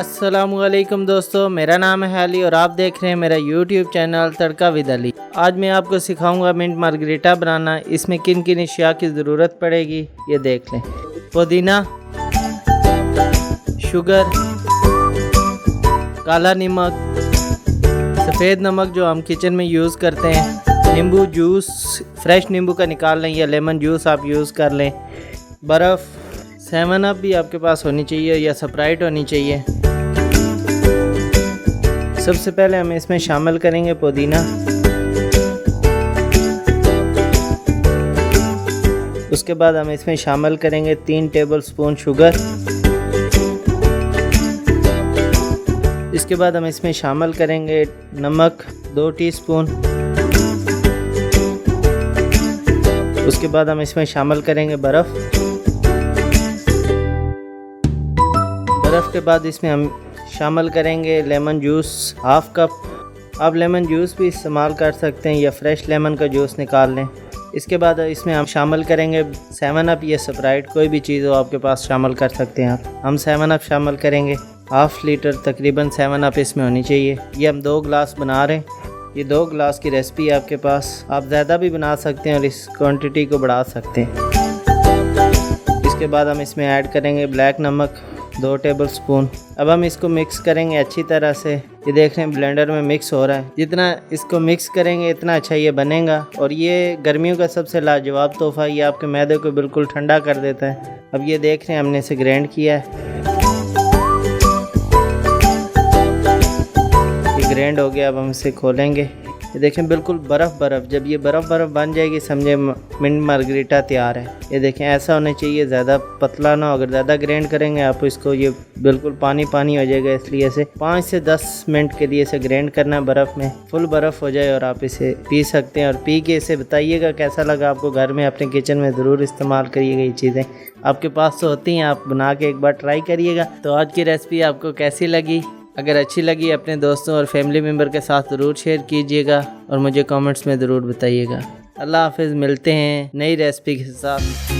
अस्सलामुअलैकुम दोस्तों, मेरा नाम है अली और आप देख रहे हैं मेरा YouTube channel tadka with Ali. आज मैं आपको सिखाऊंगा मिंट मार्गरीटा बनाना। इसमें किन किन अशिया की ज़रूरत पड़ेगी ये देख लें। पुदीना, शुगर, काला नमक, सफ़ेद नमक जो हम किचन में यूज़ करते हैं, नींबू जूस, फ्रेश नींबू का निकाल लें या लेमन जूस आप यूज़ कर लें, बर्फ़, 7 अप भी आपके पास होनी चाहिए या स्प्राइट होनी चाहिए। सबसे पहले हम इसमें शामिल करेंगे पुदीना, उसके बाद हम इसमें शामिल करेंगे 3 टेबलस्पून शुगर, इसके बाद हम इसमें शामिल करेंगे नमक 2 टीस्पून, उसके बाद हम इसमें शामिल करेंगे बर्फ़ के बाद इसमें हम शामिल करेंगे लेमन जूस 1/2 कप। आप लेमन जूस भी इस्तेमाल कर सकते हैं या फ्रेश लेमन का जूस निकाल लें। इसके बाद इसमें हम शामिल करेंगे 7 अप या स्प्राइट, कोई भी चीज़ हो आपके पास शामिल कर सकते हैं आप। हम 7 अप शामिल करेंगे, 1/2 लीटर तकरीबन 7 अप इसमें होनी चाहिए। ये हम 2 गिलास बना रहे हैं। ये 2 गिलास की रेसिपी है आपके पास, आप ज़्यादा भी बना सकते हैं और इस क्वांटिटी को बढ़ा सकते हैं। इसके बाद हम इसमें ऐड करेंगे ब्लैक नमक 2 टेबलस्पून। अब हम इसको मिक्स करेंगे अच्छी तरह से। ये देख रहे हैं ब्लेंडर में मिक्स हो रहा है। जितना इसको मिक्स करेंगे इतना अच्छा ये बनेगा और ये गर्मियों का सबसे लाजवाब तोहफा, ये आपके मैदे को बिल्कुल ठंडा कर देता है। अब ये देख रहे हैं हमने इसे ग्राइंड किया है, ये ग्राइंड हो गया। अब हम इसे खोलेंगे, ये देखें बिल्कुल बर्फ़। जब ये बर्फ़ बन जाएगी समझे मिंट मार्गरीटा तैयार है। ये देखें ऐसा होना चाहिए, ज़्यादा पतला ना हो। अगर ज़्यादा ग्राइंड करेंगे आप इसको ये बिल्कुल पानी हो जाएगा। इसलिए इसे 5 से 10 मिनट के लिए इसे ग्राइंड करना है बर्फ़ में, फुल बर्फ़ हो जाए और आप इसे पी सकते हैं। और पी के इसे बताइएगा कैसा लगा आपको। घर में अपने किचन में ज़रूर इस्तेमाल करिएगा। ये चीज़ें आपके पास तो होती हैं, आप बना के एक बार ट्राई करिएगा। तो आज की रेसिपी आपको कैसी लगी? अगर अच्छी लगी अपने दोस्तों और फैमिली मेम्बर के साथ ज़रूर शेयर कीजिएगा और मुझे कमेंट्स में ज़रूर बताइएगा। अल्लाह हाफ़िज़, मिलते हैं नई रेसिपी के साथ।